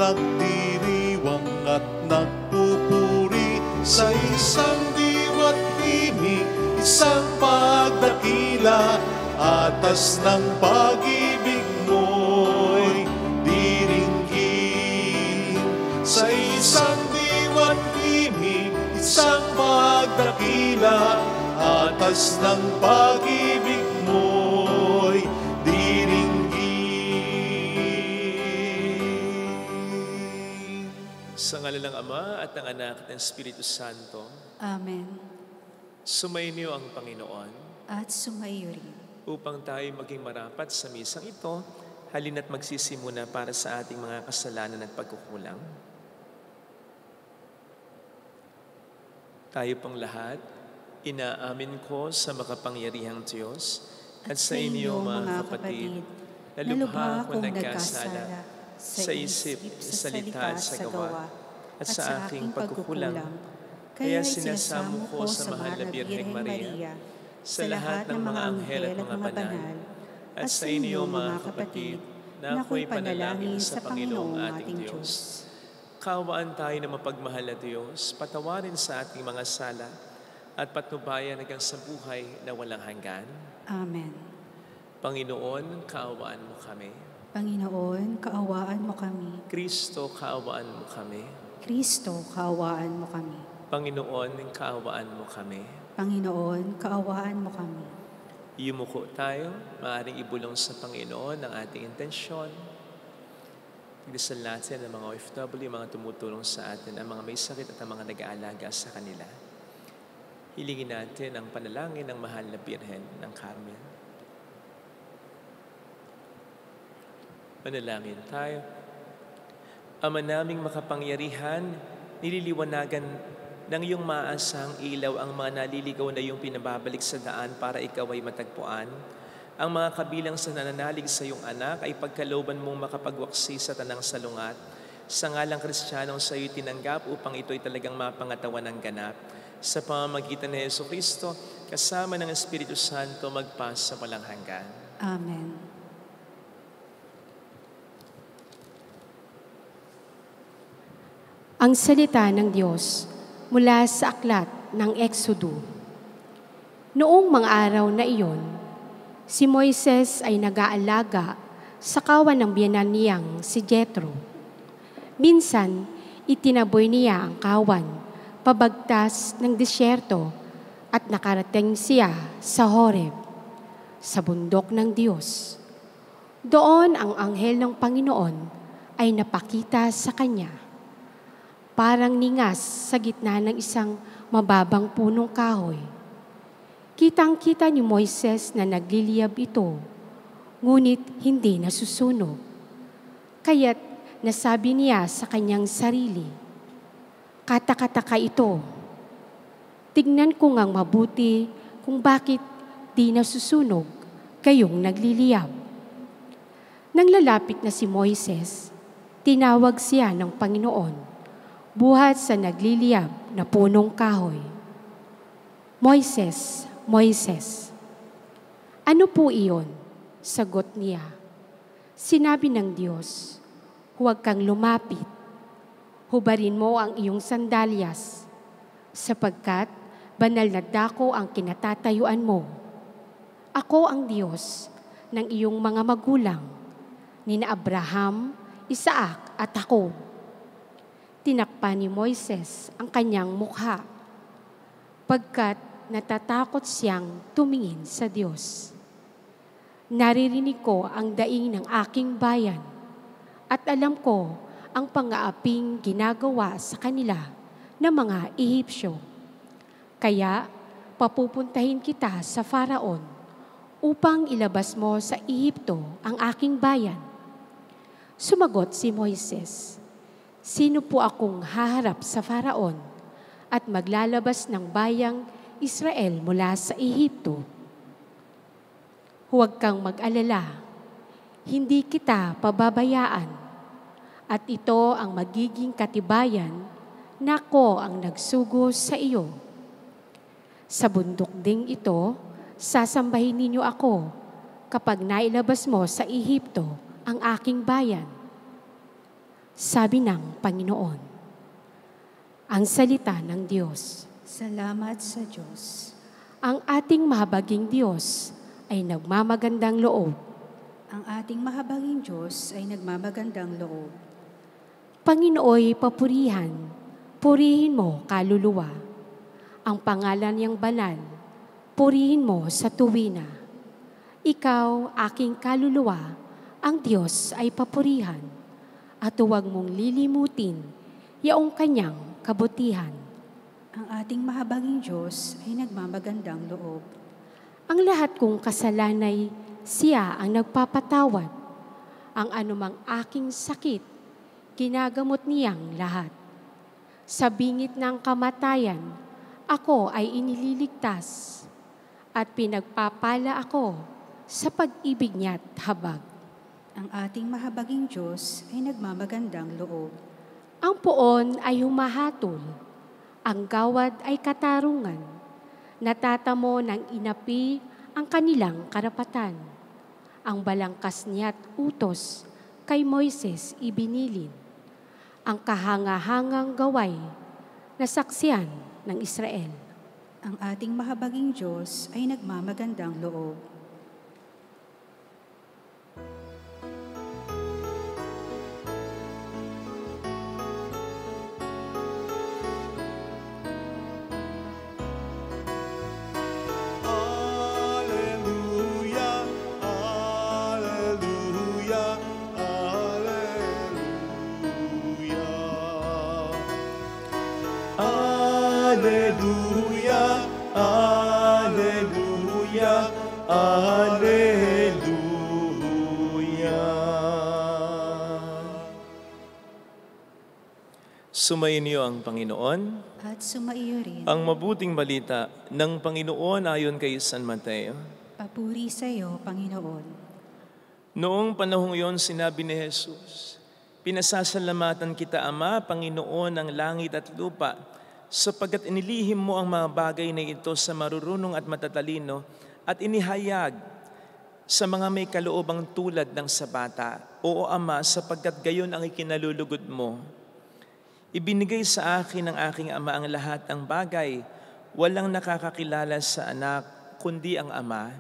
nagdiriwang at nagpupuri sa isang diwa't himig, isang pagdakila, atas ng pag-ibig mo'y diringgin. Sa isang diwa't himig, isang pagdakila, atas ng pag-ibig mo'y diringgin. Sa ngalan ng Ama at ng Anak at ng Espiritu Santo. Amen. Sumainyo ang Panginoon. At sumayo rin. Upang tayo maging marapat sa misang ito, halina't magsisimuna para sa ating mga kasalanan at pagkukulang. Tayo pong lahat, inaamin ko sa makapangyarihang Diyos at sa inyo mga kapatid, na lubha akong nagkasala sa isip, sa salita at sa gawa, at sa aking pagkukulang. Kaya sinasamo ko sa mahal na Birheng Maria, sa lahat ng mga anghel at mga banal, at sa inyo mga kapatid, na ako'y panalangin sa Panginoong ating Diyos. Kaawaan tayo na mapagmahal na Diyos, patawarin sa ating mga sala, at patnubayan hanggang sa buhay na walang hanggan. Amen. Panginoon, kaawaan mo kami. Panginoon, kaawaan mo kami. Kristo, kaawaan mo kami. Kristo, kaawaan mo kami. Panginoon, kaawaan mo kami. Panginoon, kaawaan mo kami. Yumuko tayo, maaaring ibulong sa Panginoon ang ating intensyon. Pagdasal natin ang mga OFW, mga tumutulong sa atin, ang mga may sakit at ang mga nag-aalaga sa kanila. Hilingin natin ang panalangin ng mahal na Birhen ng Carmen. Manalangin tayo. Ama naming makapangyarihan, nililiwanagan ng iyong maasang ilaw ang mga naliligaw na iyong pinababalik sa daan para ikaw ay matagpuan. Ang mga kabilang sa nananalig sa iyong anak ay pagkalooban mong makapagwaksi sa tanang salungat. Sa ngalang Kristiyanong sa iyo tinanggap upang ito'y talagang mapangatawan ng ganap. Sa pamamagitan ni Jesucristo, kasama ng Espiritu Santo, magpasa walang hanggan. Amen. Ang salita ng Diyos mula sa aklat ng Exodo. Noong mga araw na iyon, si Moises ay nag-aalaga sa kawan ng biyenan niyang si Jethro. Minsan, itinaboy niya ang kawan pabagtas ng disyerto at nakarating siya sa Horeb, sa bundok ng Diyos. Doon ang anghel ng Panginoon ay napakita sa kanya. Parang ningas sa gitna ng isang mababang punong kahoy. Kitang-kita ni Moises na nagliliyab ito, ngunit hindi nasusunog. Kaya't nasabi niya sa kanyang sarili, "Katakataka ito. Tignan ko ngang mabuti kung bakit di nasusunog kayong nagliliyab." Nang lalapit na si Moises, tinawag siya ng Panginoon buhat sa nagliliyab na punong kahoy. "Moises, Moises." "Ano po iyon?" sagot niya. Sinabi ng Diyos, "Huwag kang lumapit. Hubarin mo ang iyong sandalyas, sapagkat banal na dako ang kinatatayuan mo. Ako ang Diyos ng iyong mga magulang, nina Abraham, Isaac at Jacob." Tinakpan ni Moises ang kanyang mukha, pagkat natatakot siyang tumingin sa Diyos. "Naririnig ko ang daing ng aking bayan, at alam ko ang pang-aaping ginagawa sa kanila ng mga Ehipsyo. Kaya papupuntahin kita sa Faraon upang ilabas mo sa Ehipto ang aking bayan." Sumagot si Moises, "Sino po akong haharap sa Faraon at maglalabas ng bayang Israel mula sa Ehipto? Huwag kang mag-alala, hindi kita pababayaan, at ito ang magiging katibayan na ako ang nagsugo sa iyo. Sa bundok ding ito, sasambahin ninyo ako kapag nailabas mo sa Ehipto ang aking bayan." Sabi ng Panginoon. Ang salita ng Diyos. Salamat sa Diyos. Ang ating mahabaging Diyos ay nagmamagandang loob. Ang ating mahabaging Diyos ay nagmamagandang loob. Panginooy papurihan, purihin mo kaluluwa. Ang pangalan niyang banal, purihin mo sa tuwina. Ikaw, aking kaluluwa, ang Diyos ay papurihan, at huwag mong lilimutin yaong kanyang kabutihan. Ang ating mahabaging Diyos ay nagmamagandang loob. Ang lahat kong kasalanay, siya ang nagpapatawad. Ang anumang aking sakit, ginagamot niyang lahat. Sa bingit ng kamatayan, ako ay inililigtas at pinagpapala ako sa pag-ibig niya't habag. Ang ating mahabaging Diyos ay nagmamagandang loob. Ang poon ay humahatol, ang gawad ay katarungan. Natatamo ng inapi ang kanilang karapatan. Ang balangkas niya't utos kay Moises ibinilin. Ang kahangahangang gaway na saksiyan ng Israel. Ang ating mahabaging Diyos ay nagmamagandang loob. Alleluia, alleluia, alleluia. Alleluia, alleluia, alleluia. Sumainyo ang Panginoon. At sumaiyo rin. Ang mabuting balita ng Panginoon ayon kay San Mateo. Papuri sa iyo, Panginoon. Noong panahong iyon sinabi ni Jesus, "Pinasasalamatan kita, Ama, Panginoon ng langit at lupa, sapagkat inilihim mo ang mga bagay na ito sa marurunong at matatalino at inihayag sa mga may kaloobang tulad ng sa bata. Oo, Ama, sapagkat gayon ang ikinalulugod mo. Ibinigay sa akin ng aking Ama ang lahat ng bagay. Walang nakakakilala sa anak kundi ang Ama,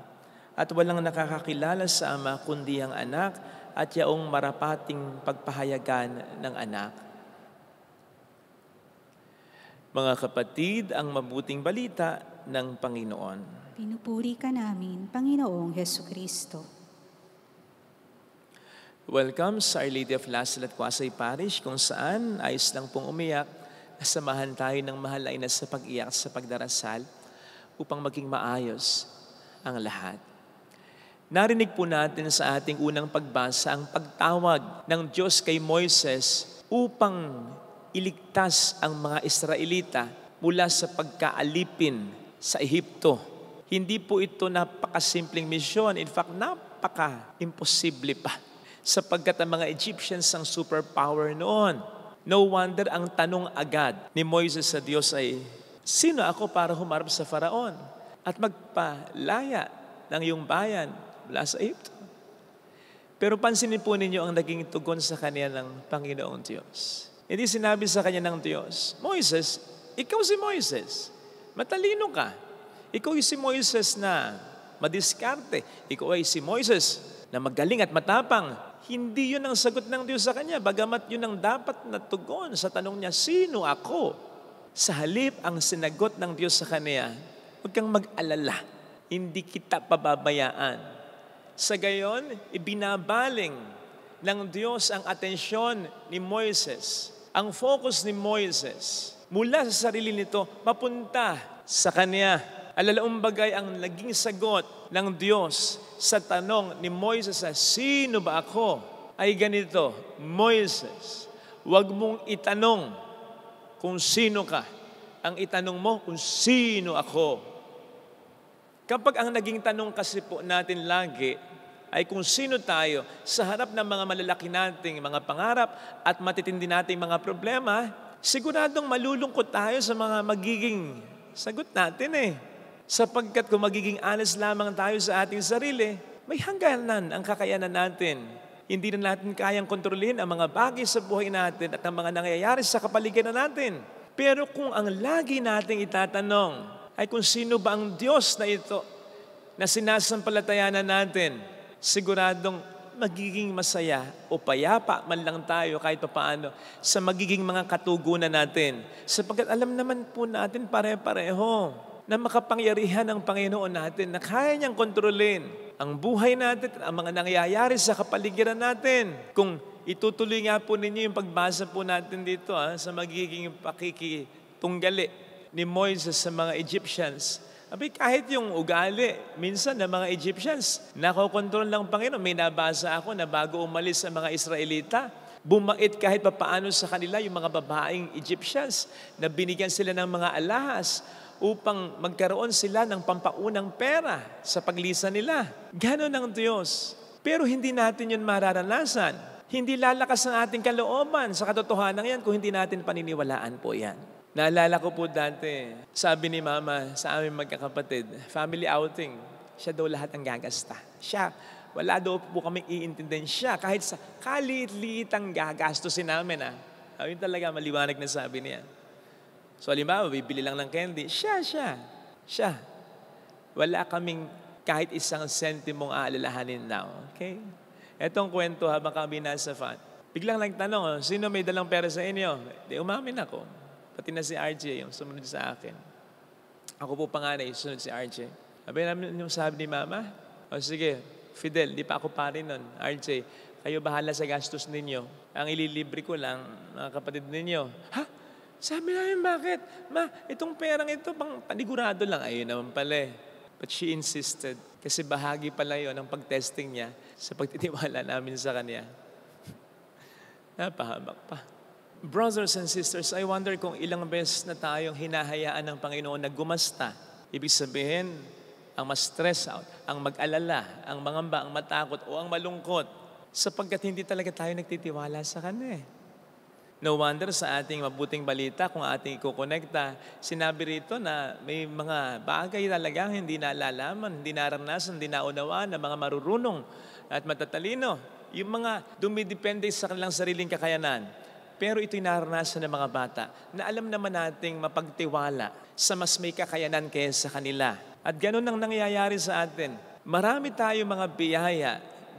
at walang nakakakilala sa Ama kundi ang anak at yaong marapating pagpahayagan ng anak." Mga kapatid, ang mabuting balita ng Panginoon. Pinupuri ka namin, Panginoong Hesukristo. Welcome sa Our Lady of Lasal at Quasay Parish, kung saan ayos lang pong umiyak. Nasamahan tayo ng mahal na ina sa pag-iyak sa pagdarasal upang maging maayos ang lahat. Narinig po natin sa ating unang pagbasa ang pagtawag ng Diyos kay Moises upang iligtas ang mga Israelita mula sa pagkaalipin sa Ehipto. Hindi po ito napakasimpleng misyon. In fact, napaka-imposible pa. Sapagkat ang mga Egyptians ang superpower noon. No wonder ang tanong agad ni Moises sa Diyos ay, "Sino ako para humarap sa Faraon at magpalaya ng iyong bayan mula sa Ehipto?" Pero pansinin po ninyo ang naging tugon sa kanya ng Panginoong Diyos. Hindi sinabi sa kanya ng Diyos, "Moises, ikaw si Moises. Matalino ka. Ikaw ay si Moises na madiskarte. Ikaw ay si Moises na magaling at matapang." Hindi yun ang sagot ng Diyos sa kanya, bagamat yun ang dapat na tugon sa tanong niya, "Sino ako?" Sa halip, ang sinagot ng Diyos sa kanya, "Huwag kang mag-alala. Hindi kita pababayaan." Sa gayon, ibinabaling ng Diyos ang atensyon ni Moises. Ang focus ni Moises mula sa sarili nito, mapunta sa kanya. Alalaong-bagay ang naging sagot ng Diyos sa tanong ni Moises na, "Sino ba ako?" ay ganito, "Moises, huwag mong itanong kung sino ka. Ang itanong mo kung sino ako." Kapag ang naging tanong kasi po natin lagi ay kung sino tayo sa harap ng mga malalaki nating mga pangarap at matitindi nating mga problema, siguradong malulungkot tayo sa mga magiging sagot natin Sapagkat kung magiging honest lamang tayo sa ating sarili, may hangganan ang kakayanan natin Hindi na natin kayang kontrolin ang mga bagay sa buhay natin at ang mga nangyayari sa kapaligiran natin. Pero kung ang lagi nating itatanong ay kung sino ba ang Diyos na ito na sinasampalatayanan natin, siguradong magiging masaya o payapa man lang tayo kahit paano sa magiging mga katugunan natin. Sapagkat alam naman po natin pare-pareho na makapangyarihan ang Panginoon natin na kaya niyang kontrolin ang buhay natin at ang mga nangyayari sa kapaligiran natin. Kung itutuloy nga po ninyo yung pagbasa po natin dito sa magiging pakikitunggali ni Moises sa mga Egyptians, kahit yung ugali, minsan ng mga Egyptians, nakokontrol ng Panginoon. May nabasa ako na bago umalis ang mga Israelita, bumait kahit papaano sa kanila yung mga babaeng Egyptians na binigyan sila ng mga alahas upang magkaroon sila ng pampaunang pera sa paglisan nila. Ganon ang Diyos. Pero hindi natin yun mararanasan. Hindi lalakas ang ating kalooban sa katotohanan yan kung hindi natin paniniwalaan po yan. Naalala ko po dati, sabi ni Mama sa aming magkakapatid, family outing, siya daw lahat ang gagasta. Siya, wala daw po kaming iintindihan siya kahit sa kaliit-liit ang gagastusin namin. Yun talaga maliwanag na sabi niya. So, halimbawa, bibili lang ng candy. Siya. Wala kaming kahit isang sentimong aalalahanin now. Okay? Etong kwento habang kami nasa fan. Biglang nagtanong, sino may dalang pera sa inyo? Di umamin ako. Pati na si RJ, yung sumunod sa akin. Ako po panganay, sumunod si RJ. Sabi ni Mama, sige, Fidel, di pa ako pare nun. RJ, kayo bahala sa gastos ninyo. Ang ililibre ko lang, mga kapatid ninyo. Ha? Sabi namin, bakit? Ma, itong perang ito, panigurado lang. Ayun naman pala. But she insisted. Kasi bahagi pala yun ang pag-testing niya sa pagtitiwala namin sa kanya. Napahamak pa. Brothers and sisters, I wonder kung ilang beses na tayong hinahayaan ng Panginoon na gumasta. Ibig sabihin, ang ma-stress out, ang mag-alala, ang mangamba, ang matakot o ang malungkot sapagkat hindi talaga tayo nagtitiwala sa Kanya. No wonder sa ating mabuting balita, kung ating ikukonekta, sinabi rito na may mga bagay talaga hindi nalalaman, hindi naranasan, hindi naunawaan ng mga marurunong at matatalino. Yung mga dumidepende sa kanilang sariling kakayanan. Pero ito'y naranasan ng mga bata na alam naman nating mapagtiwala sa mas may kakayanan kaysa kanila. At ganun ang nangyayari sa atin. Marami tayong mga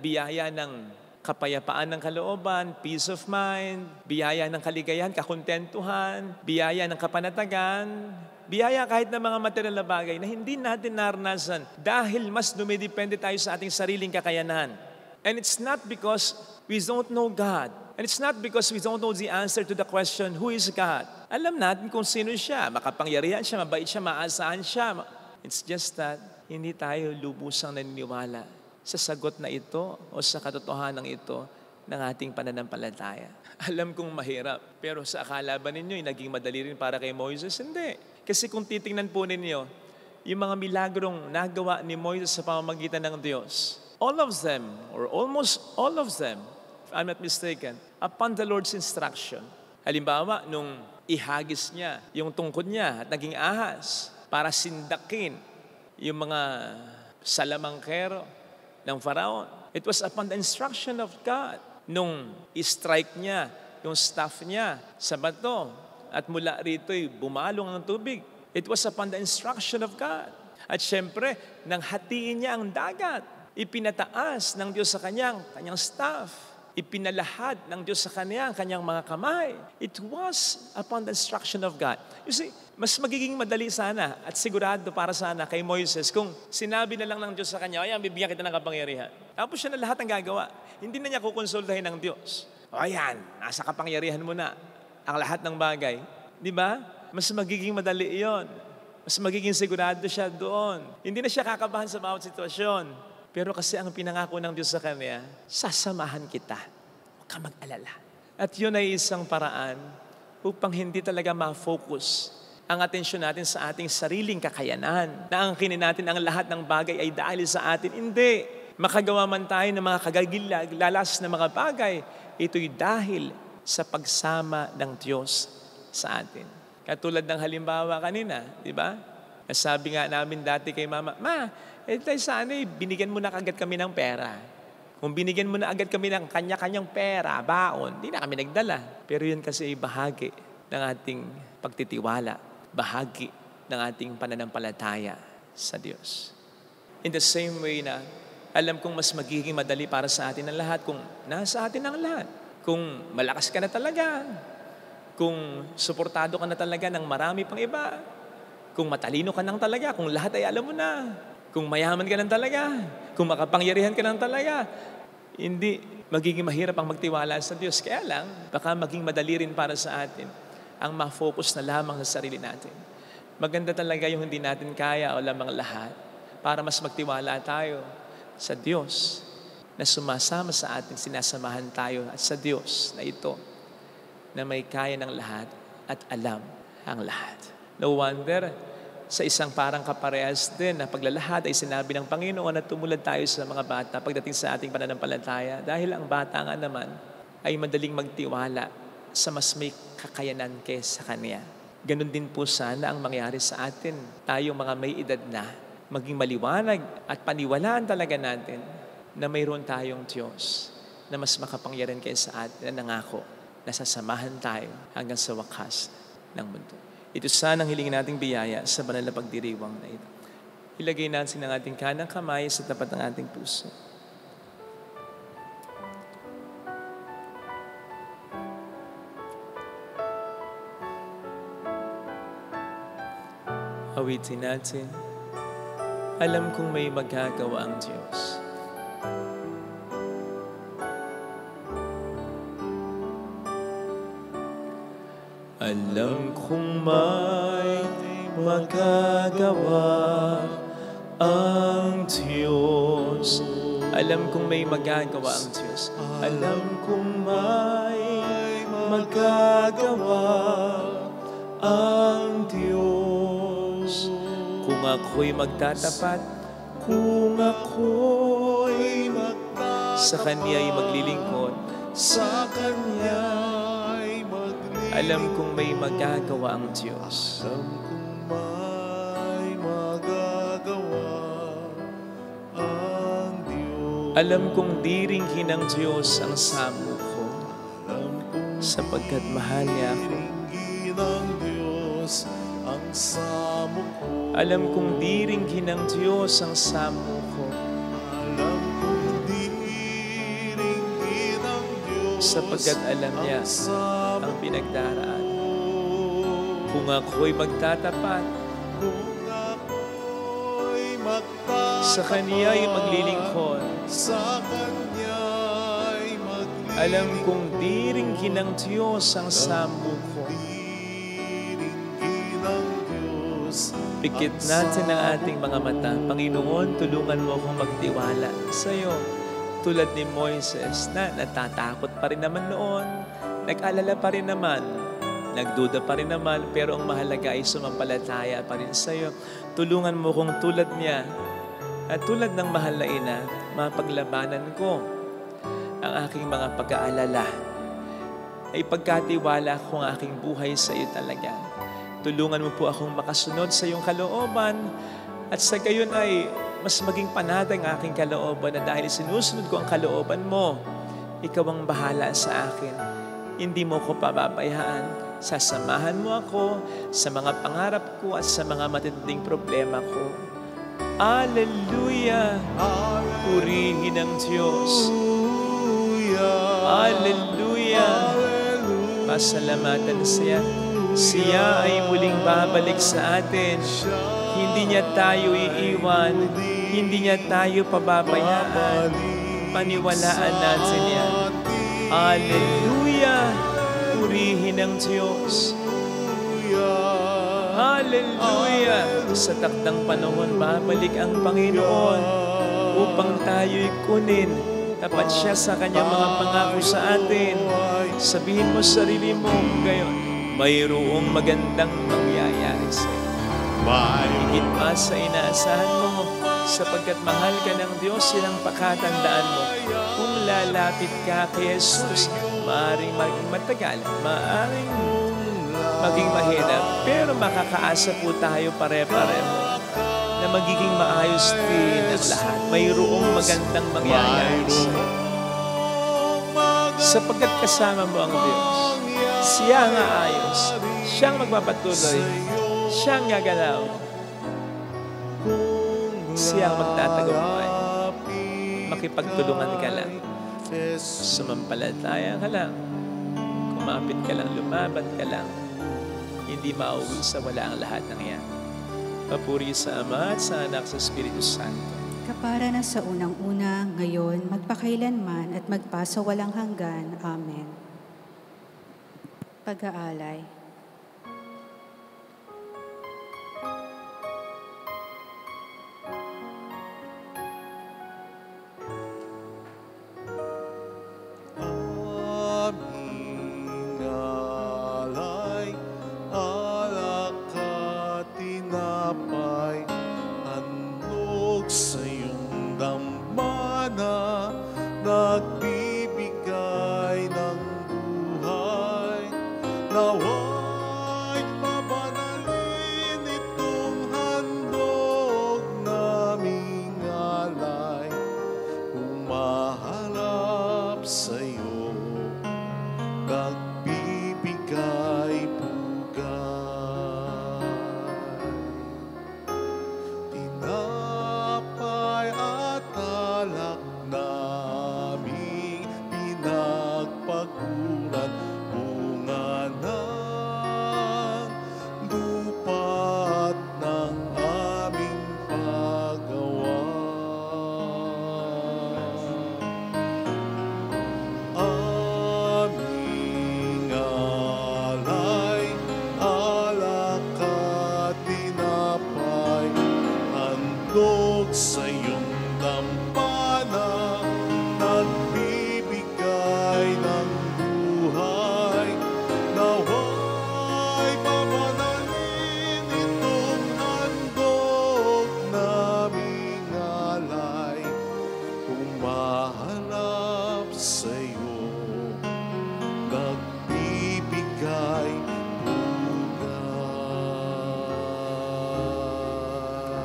biyaya ng kapayapaan ng kalooban, peace of mind, biyaya ng kaligayahan, kakontentuhan, biyaya ng kapanatagan, biyaya kahit ng mga material na bagay na hindi natin naranasan dahil mas dumidepende tayo sa ating sariling kakayanan. And it's not because we don't know God. And it's not because we don't know the answer to the question, who is God? Alam natin kung sino siya, makapangyarihan siya, mabait siya, maasahan siya. It's just that hindi tayo lubusang naniniwala sa sagot na ito o sa katotohanan ito ng ating pananampalataya. Alam kong mahirap, pero sa akala ba ninyo, naging madali rin para kay Moises? Hindi. Kasi kung titingnan po ninyo, yung mga milagrong nagawa ni Moises sa pamamagitan ng Diyos, all of them, or almost all of them, if I'm not mistaken, upon the Lord's instruction. Halimbawa, nung ihagis niya yung tungkod niya at naging ahas para sindakin yung mga salamangkero ng Pharaoh. It was upon the instruction of God. Nung i-strike niya yung staff niya sa bato at mula rito'y bumalong ang tubig. It was upon the instruction of God. At syempre, nang hatiin niya ang dagat, ipinataas ng Diyos sa kanyang staff. Ipinalahad ng Diyos sa kanyang mga kamay. It was upon the instruction of God. You see, mas magiging madali sana at sigurado para sana kay Moises kung sinabi na lang ng Diyos sa kanya, ayan, bibigyan kita ng kapangyarihan. Tapos siya na lahat ang gagawa. Hindi na niya kukonsultahin ng Diyos. O ayan, nasa kapangyarihan mo na ang lahat ng bagay. Di ba? Mas magiging madali iyon. Mas magiging sigurado siya doon. Hindi na siya kakabahan sa bawat sitwasyon. Pero kasi ang pinangako ng Diyos sa kanya, sasamahan kita. Huwag ka mag-alala. At yun ay isang paraan upang hindi talaga ma-focus ang atensyon natin sa ating sariling kakayanan. Na ang kinin natin ang lahat ng bagay ay dahil sa atin. Hindi. Makagawa man tayo ng mga kagagilalas na mga bagay, ito'y dahil sa pagsama ng Diyos sa atin. Katulad ng halimbawa kanina, di ba? Sabi nga namin dati kay Mama, Ma, tayo sana binigyan mo na kagad kami ng pera. Kung binigyan mo na agad kami ng kanya-kanyang pera, baon, hindi na kami nagdala. Pero yun kasi ay bahagi ng ating pagtitiwala, bahagi ng ating pananampalataya sa Diyos. In the same way na alam kong mas magiging madali para sa atin ang lahat kung nasa atin ang lahat. Kung malakas ka na talaga, kung suportado ka na talaga ng marami pang iba, kung matalino ka nang talaga, kung lahat ay alam mo na, kung mayaman ka nang talaga, kung makapangyarihan ka nang talaga, hindi magiging mahirap ang magtiwala sa Diyos. Kaya lang, baka maging madali rin para sa atin ang ma-focus na lamang sa sarili natin. Maganda talaga yung hindi natin kaya o lamang lahat para mas magtiwala tayo sa Diyos na sumasama sa atin, sinasamahan tayo at sa Diyos na ito na may kaya ng lahat at alam ang lahat. No wonder, sa isang parang kaparehas din na paglalahad ay sinabi ng Panginoon na tumulad tayo sa mga bata pagdating sa ating pananampalataya dahil ang bata nga naman ay madaling magtiwala sa mas may kakayanan kaysa Kanya. Ganon din po sana ang mangyari sa atin, tayong mga may edad na, maging maliwanag at paniwalaan talaga natin na mayroon tayong Diyos na mas makapangyarihan kaysa atin na nangako na sasamahan tayo hanggang sa wakas ng mundo. Ito sana ang hilingin nating biyaya sa banal na pagdiriwang na ito. Ilagay natin ang ating kanang kamay sa tapat ng ating puso. Awitin natin, alam kong may magagawa ang Diyos. Alam kong may magagawa ang Diyos. Alam kong may magagawa ang Diyos. Alam kong may magagawa ang Diyos. Kung ako'y magtatapat, kung ako'y sa Kanya'y maglilingkod, sa Kanya'y maglilingkod, alam kong may magagawa ang Diyos. Alam kong may magagawa ang Diyos. Alam kong diringhin ng Diyos ang samo ko, sapagkat mahal niya ako. Diringhin ng Diyos ang samo ko. Alam kong diringhin ng Diyos ang samo ko, Alam kong diringhin ng Diyos sapagkat alam niya ang pinagdaraan. Kung ako'y magtatapat, kung ako'y magtatapat, sa Kaniya'y maglilingkod, sa Kanya'y maglilingkod, alam kong diringhin ng Diyos ang samo ko. diringhin ng Diyos. Pikit natin ang ating mga mata. Panginoon, tulungan mo akong magtiwala sa iyo. Tulad ni Moises na natatakot pa rin naman noon, nag-alala pa rin naman, nagduda pa rin naman, pero ang mahalaga ay sumampalataya pa rin sa iyo. Tulungan mo kong tulad niya at tulad ng mahal na ina, mapaglabanan ko ang aking mga pag-aalala. Ay pagkatiwala ko ang aking buhay sa iyo talaga. Tulungan mo po akong makasunod sa iyong kalooban at sa gayon ay mas maging panatag ang aking kalooban na dahil sinusunod ko ang kalooban mo, ikaw ang bahala sa akin. Hindi mo ko pababayaan. Sasamahan mo ako sa mga pangarap ko at sa mga matinding problema ko. Alleluia! Purihin ang Diyos. Alleluia! Pasalamatan siya. Siya ay muling babalik sa atin. Hindi niya tayo iiwan. Hindi niya tayo pababayaan. Paniwalaan natin yan. Alleluia! Purihin ang Diyos. Hallelujah! Sa takdang panahon, babalik ang Panginoon upang tayo'y kunin. Tapat siya sa kanyang mga pangako sa atin. Sabihin mo sa sarili mo ngayon, mayroong magandang mangyayari sa iyo. Higit pa sa inaasahan mo, sapagkat mahal ka ng Diyos, silang pakatandaan mo. Kung lalapit ka kay Jesus, maaaring maging matagal, maaaring maging mahirap, pero makakaasa po tayo pare-pareho na na magiging maayos din ang lahat. Mayroong magandang mangyayari sa'yo. Sapagkat kasama mo ang Diyos. Siya ang aayos. Siyang magpapatuloy. Siyang gagalaw. Siya ang magtatagumpay. Makipagtulungan ka lang. Sumampalataya ka lang. Kumapit ka lang, lumaban ka lang. Hindi mauwi sa wala ang lahat ng yan. Papuri sa Ama at sa Anak sa Espiritu Santo. Kapara na sa unang-una, ngayon, magpakailanman at magpasawalang hanggan. Amen. Pag-aalay. nagbibigay ng buhay. Nawa'y pabanalin itong handog naming alay. Humaharap sa'yo, nagbibigay pugay. Tinapay at alak naming pinagpaguran, bunga ng lupa't ng aming paggawa. Aming alay, alak at tinapay, handog sa iyong dambana, nagbibigay ng buhay. Nawa'y pabanalin itong handog naming alay. Humahanap sa'yo, nagbibigay pugay.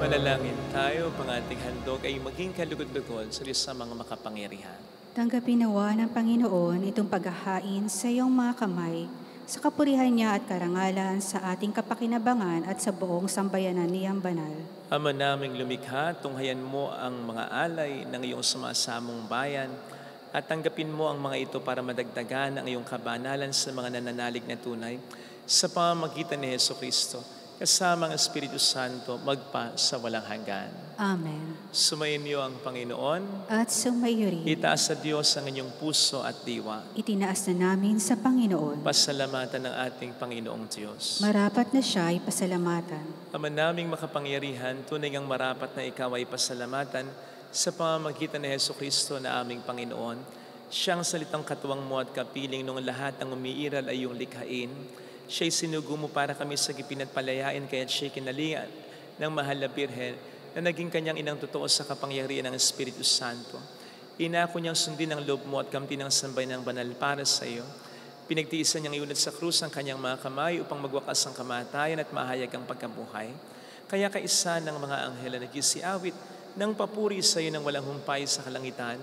Manalangin tayo, pang ating handog ay maging kalugod-lugod sa Diyos sa mga makapangyarihan. Tanggapin nawa ng Panginoon itong paghahain sa iyong mga kamay, sa kapurihan niya at karangalan sa ating kapakinabangan at sa buong sambayanan niyang banal. Ama naming lumikha, tunghayan mo ang mga alay ng iyong sumasamong bayan at tanggapin mo ang mga ito para madagdagan ang iyong kabanalan sa mga nananalig na tunay sa pamamagitan ni Jesucristo, kasama ang Espiritu Santo, magpa sa walang hanggan. Amen. Sumayin niyo ang Panginoon. At sumayo rin, Itaas sa Diyos ang inyong puso at diwa. itinaas na namin sa Panginoon. Pasalamatan ng ating Panginoong Diyos. Marapat na siya ay pasalamatan. Ama naming makapangyarihan, tunay ngang marapat na ikaw ay pasalamatan sa pamamagitan ni Jesucristo na aming Panginoon. Siyang salitang katuwang mo at kapiling nung lahat ang umiiral ay iyong likhain. Siya'y sinugo mo para kami sa gipinatpalayain, kaya't siya'y kinalingan ng mahal na Birhen na naging kanyang inang totoo sa kapangyarihan ng Espiritu Santo. Inako niyang sundin ang loob mo at kamti ng sambay ng banal para sa iyo. Pinagtiisan niyang iunat sa krus ang kanyang mga kamay upang magwakas ang kamatayan at mahayag ang pagkabuhay. Kaya kaisa ng mga anghel na nagsisiawit ng papuri sa iyo ng walang humpay sa kalangitan,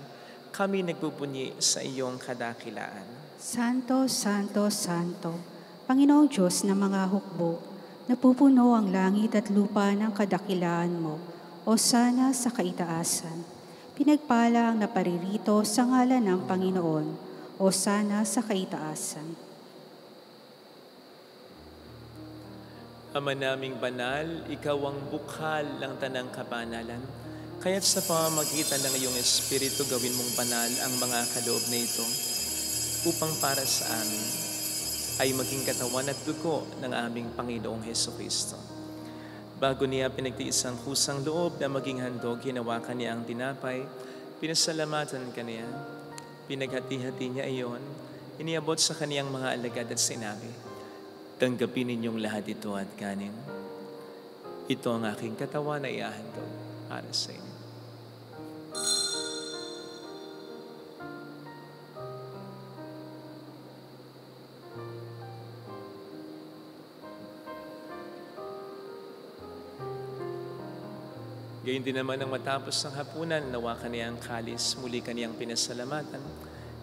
kami nagpupunyi sa iyong kadakilaan. Santo, Santo, Santo, Panginoong Diyos ng mga hukbo, napupuno ang langit at lupa ng kadakilaan mo, o sana sa kaitaasan. Pinagpala ang naparirito sa ngalan ng Panginoon, o sana sa kaitaasan. Ama naming banal, ikaw ang bukhal ng tanang kabanalan. Kaya't sa pamamagitan ng iyong Espiritu, gawin mong banal ang mga kaloob na ito upang para sa amin ay maging katawan at dugo ng aming Panginoong Jesucristo. Bago niya pinagtiis ang kusang loob na maging handog, hinawakan niya ang tinapay, pinasalamatan kaniya, pinaghati-hati niya iyon, iniabot sa kaniyang mga alagad at sinabi, "Tanggapin ninyong lahat ito at kanin. Ito ang aking katawan na iahandog para sa inyo." Gayun din naman ang matapos ng hapunan, nawa kaniyang kalis, muli kaniyang pinasalamatan.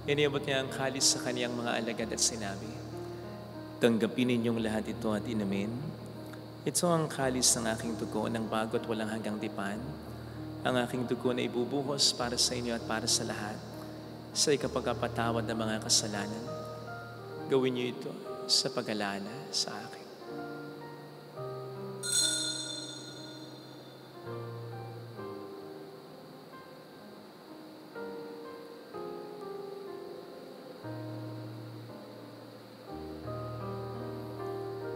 Iniabot niya ang kalis sa kaniyang mga alagad at sinabi, "Tanggapin ninyong lahat ito at inumin. Ito ang kalis ng aking dugo ng bago at walang hanggang tipan. Ang aking dugo na ibubuhos para sa inyo at para sa lahat, sa ikapagpapatawad ng mga kasalanan. Gawin niyo ito sa pag-alala sa akin."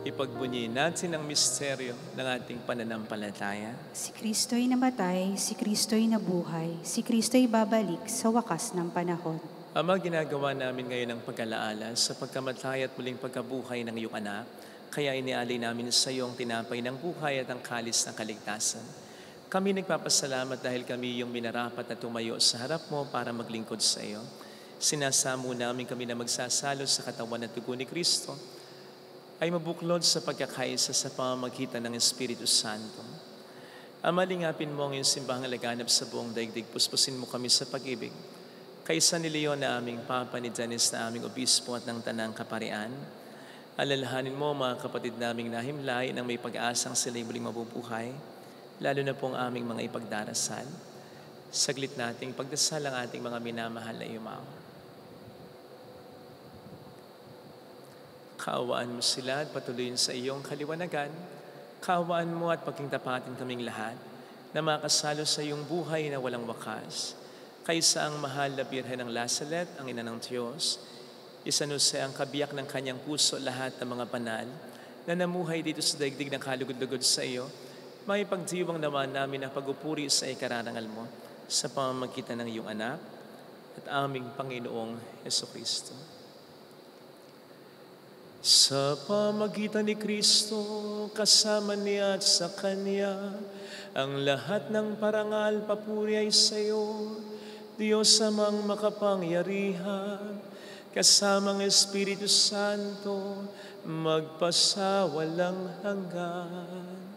Ipagbunyi natin ang misteryo ng ating pananampalataya. Si Kristo'y namatay, si Kristo'y nabuhay, si Kristo'y babalik sa wakas ng panahon. Ama, ginagawa namin ngayon ang pag-alaala sa pagkamatay at muling pagkabuhay ng iyong anak, kaya inialay namin sa iyo ang tinapay ng buhay at ang kalis ng kaligtasan. Kami nagpapasalamat dahil kami yung minarapat na tumayo sa harap mo para maglingkod sa iyo. Sinasamo namin kami na magsasalo sa katawan at dugo ni Kristo, ay mabuklod sa pagkakaisa sa pamamagitan ng Espiritu Santo. Ama, lingapin mo ang iyong simbahang laganap sa buong daigdig. Puspusin mo kami sa pag-ibig. Kaisa ni Leon na aming Papa, ni Janice na aming Obispo at ng Tanang Kaparian. Alalahanin mo mga kapatid naming nahimlay nang may pag-aasang sila'y muling mabubuhay, lalo na po ang aming mga ipagdarasal. Saglit nating pagdasal ang ating mga minamahal na yumaw. Kaawaan mo sila at patuloyin sa iyong kaliwanagan. Kaawaan mo at pagkingtapatin kaming lahat na makasalo sa iyong buhay na walang wakas. Kaysa ang mahal na Birhen ng Lazaret, ang ina ng Diyos, isanuse ang kabiyak ng kanyang puso lahat ng mga banal na namuhay dito sa daigdig ng kalugod-lugod sa iyo, may pagdiwang naman namin ang pag-upuri sa ikararangal mo sa pamamagitan ng iyong anak at aming Panginoong Jesucristo. Sa pamagitan ni Kristo, kasama niya at sa Kanya, ang lahat ng parangal papuri ay sa iyo, Diyos amang makapangyarihan, kasamang Espiritu Santo, magpasawalang hanggan.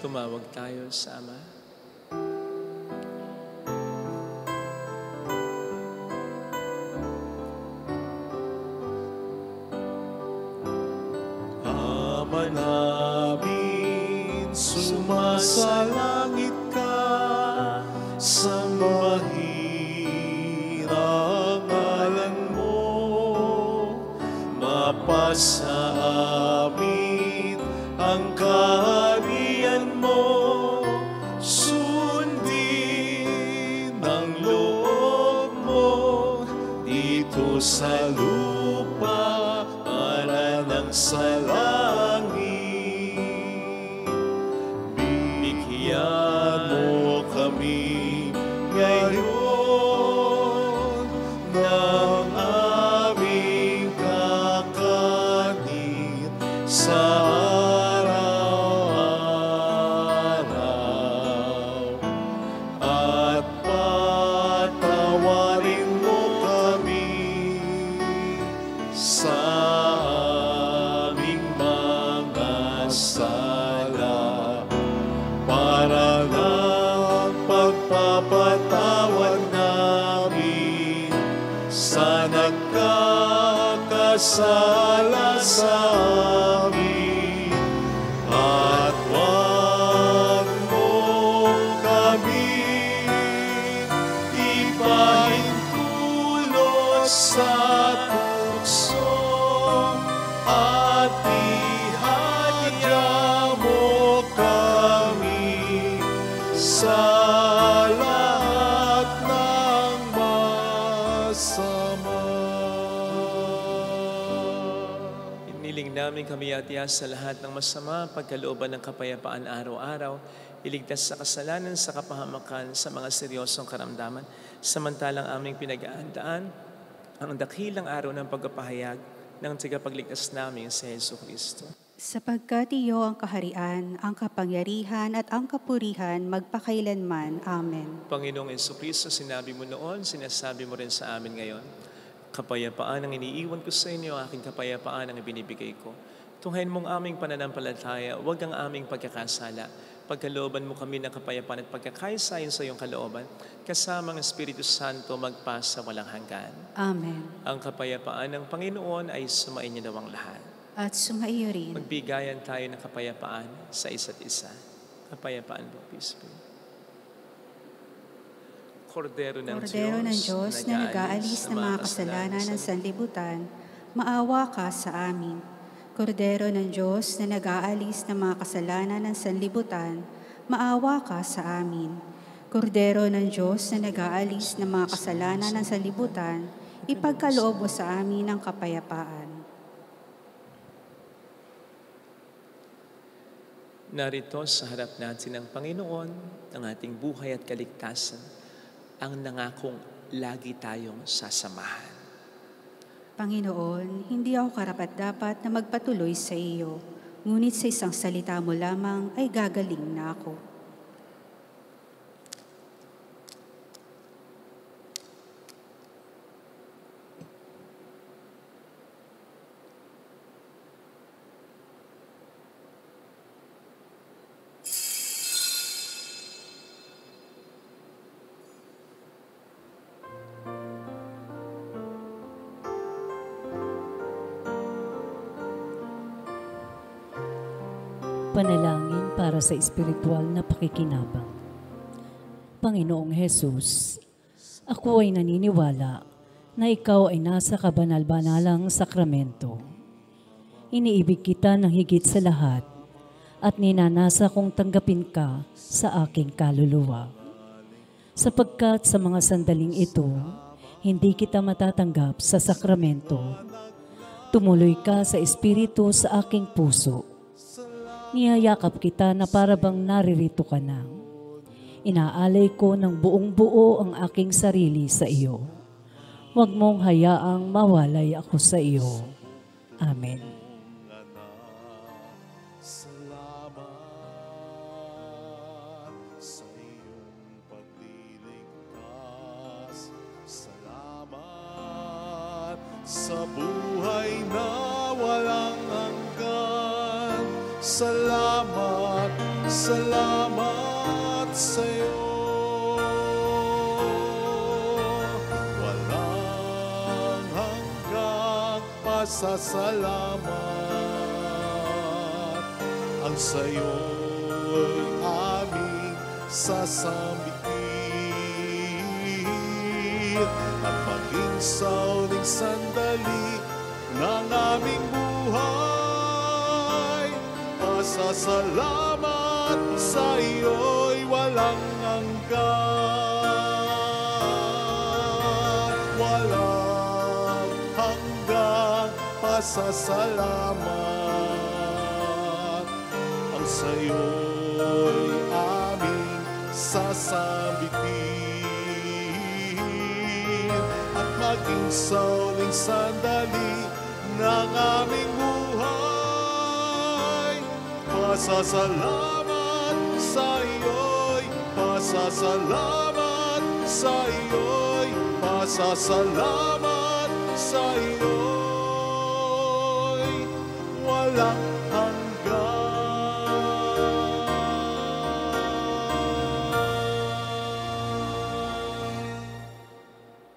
Tumawag tayo sa Ama. Ama namin, sumasalangit ka, sambahin ang ngalan mo, mapasa amin ang kaharian mo, sundin ang loob mo dito sa lupa para ng sa langit. Bigyan mo kami ngayon ng aming kakanin sa araw-araw, at patawarin mo kami sa aming mga sala, para ng pagpapatawad namin sa nagkakasala sa amin. At huwag mo kami ipahintulot sa tukso, at ihadya mo kami sa lahat ng masama. Iniling namin kami atiya sa lahat ng masama, pagkalooban ng kapayapaan araw-araw, iligtas sa kasalanan, sa kapahamakan, sa mga seryosong karamdaman, samantalang aming pinag-aandaan ang dakilang araw ng pagpapahayag ng tagapagligtas namin sa Jesucristo. Sapagkat iyo ang kaharian, ang kapangyarihan at ang kapurihan magpakailanman. Amen. Panginoong Jesucristo, sinabi mo noon, sinasabi mo rin sa amin ngayon, kapayapaan ang iniiwan ko sa inyo, aking kapayapaan ang ibinibigay ko. Tunghayin mong aming pananampalataya, huwag ang aming pagkakasala. Pagkalooban mo kami ng kapayapaan at pagkakaisayin sa iyong kalooban, kasama ang Espiritu Santo magpasa walang hanggan. Amen. Ang kapayapaan ng Panginoon ay sumainyo daw ang lahat. At sumaiyo rin. Magbigayan tayo ng kapayapaan sa isa't isa. Kapayapaan po, peace be. Kordero ng Diyos na nag-aalis ng mga kasalanan ng sanlibutan, maawa ka sa amin. Kordero ng Diyos na nag-aalis ng mga kasalanan ng sanlibutan, maawa ka sa amin. Kordero ng Diyos na nag-aalis ng mga kasalanan ng sanlibutan, ipagkaloob mo sa amin ang kapayapaan. Narito sa harap natin ng Panginoon, ang ating buhay at kaligtasan, ang nangakong lagi tayong sasamahan. Panginoon, hindi ako karapat-dapat na magpatuloy sa iyo, ngunit sa isang salita mo lamang ay gagaling na ako. Panalangin para sa espiritual na pakikinabang. Panginoong Hesus, ako ay naniniwala na ikaw ay nasa kabanal-banalang sakramento. Iniibig kita ng higit sa lahat at ninanasa kong tanggapin ka sa aking kaluluwa. Sapagkat sa mga sandaling ito, hindi kita matatanggap sa sakramento. Tumuloy ka sa espiritu sa aking puso. Niyayakap kita na para bang naririto ka na. Inaalay ko ng buong buo ang aking sarili sa iyo. Huwag mong hayaang mawalay ako sa iyo. Amen. Salamat sa iyong pagliligtas. Salamat sa buhay na walang hanggan. Salamat, salamat sa iyo. Walang hanggang pasasalamat. Ang sa iyo'y aming sasambitin at maging sa uling sandali ng aming buhay. Pasasalamat sa iyo'y walang hanggan. Walang hanggang pasasalamat. Ang sa iyo'y aming sasambitin at maging sa uling sandali ng aming buhay. Pasasalamat sa iyo'y, pasasalamat sa iyo'y, pasasalamat sa iyo'y walang hanggan.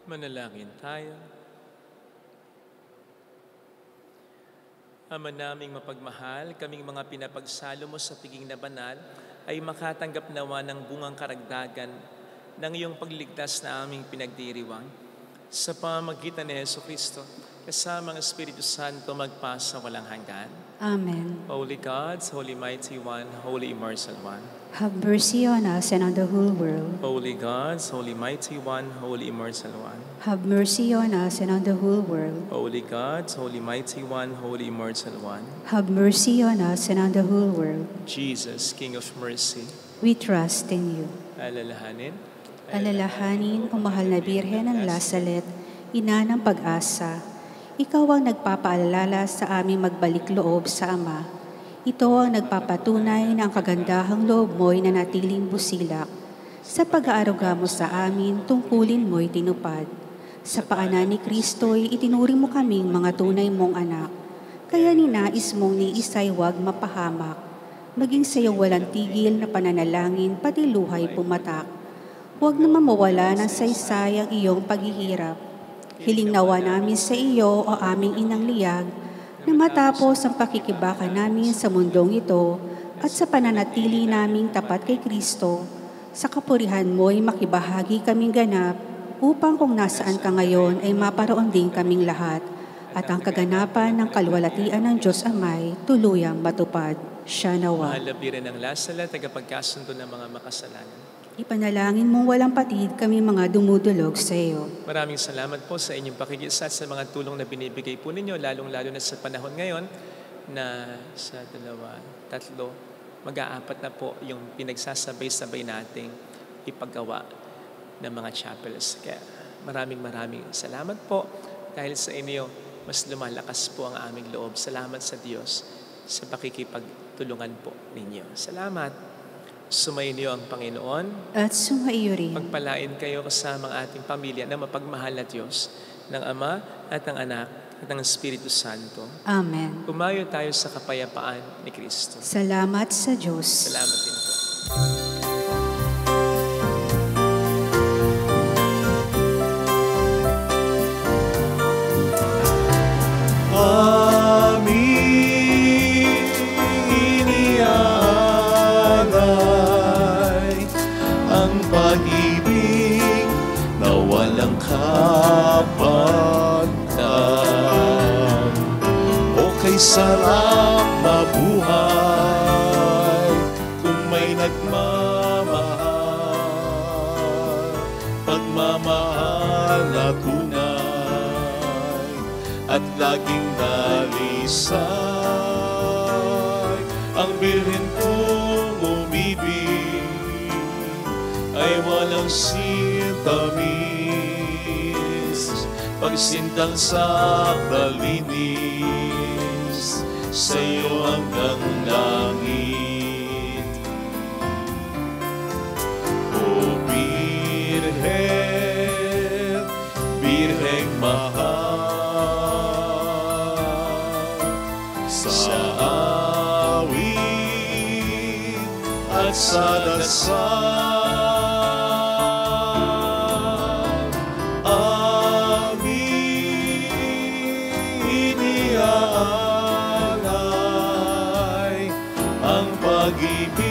Manalangin tayo. Ama naming mapagmahal, kaming mga pinapagsalo mo sa piging na banal ay makatanggap nawa ng bungang karagdagan ng iyong pagligtas na aming pinagdiriwang. Sa pamamagitan ni Jesucristo, kasama ang Espiritu Santo magpasa walang hanggan. Amen. Holy God, Holy Mighty One, Holy Immortal One. Have mercy on us and on the whole world. Holy God, Holy Mighty One, Holy Immortal One. Have mercy on us and on the whole world. Holy God, Holy Mighty One, Holy Immortal One. Have mercy on us and on the whole world. Jesus, King of Mercy. We trust in you. Alalahanin. Alalahanin, o mahal na Birhen ng Lazaret, ina ng pag-asa. Ikaw ang nagpapaalala sa aming magbalik loob sa Ama. Ito ang nagpapatunay na ang kagandahang loob mo'y nanatiling busilak. Sa pag-aaruga mo sa amin, tungkulin mo'y tinupad. Sa paanan ni Kristo'y itinuring mo kaming mga tunay mong anak. Kaya ninais mong ni isa'y huwag mapahamak. Maging sa iyong walang tigil na pananalangin, pati luhay pumatak. Huwag naman mawala ng saysay ang iyong paghihirap. Hiling nawa namin sa iyo o aming inang liyag, na matapos ang pakikibaka namin sa mundong ito at sa pananatili naming tapat kay Kristo, sa kapurihan mo'y makibahagi kaming ganap upang kung nasaan ka ngayon ay maparoon din kaming lahat at ang kaganapan ng kalwalatian ng Diyos Amay tuluyang matupad. Siya nawa. Mahal na birin ng lasala, tagapagkasundo ng mga makasalanan. Ipanalangin mong walang patid kami mga dumudulog sa iyo. Maraming salamat po sa inyong pakikisa sa mga tulong na binibigay po ninyo, lalong-lalo na sa panahon ngayon na sa 2, 3, mag-aapat na po yung pinagsasabay-sabay nating ipagawa ng mga chapels. Kaya maraming salamat po dahil sa inyo mas lumalakas po ang aming loob. Salamat sa Diyos sa pakikipagtulungan po ninyo. Salamat. Sumainyo ang Panginoon. At sumaiyo rin. Pagpalain kayo kasama ang ating pamilya na mapagmahal na Diyos ng Ama at ng Anak at ng Espiritu Santo. Amen. Pumayo tayo sa kapayapaan ni Kristo. Salamat sa Diyos. Salamat din po. Amin. Iniaalay ang pag-ibig na walang kapantang. O kay sarap mabuhay kung may nagmamahal. Pagmamahal na tunay at laging nalisay. Ang birhen kong umibig ay walang sintamis. Pagsintang sa kalinis, sa'yo hanggang langit. O Birhen, Birheng mahal, sa awit at sa dasal, iniaalay ang pag-ibig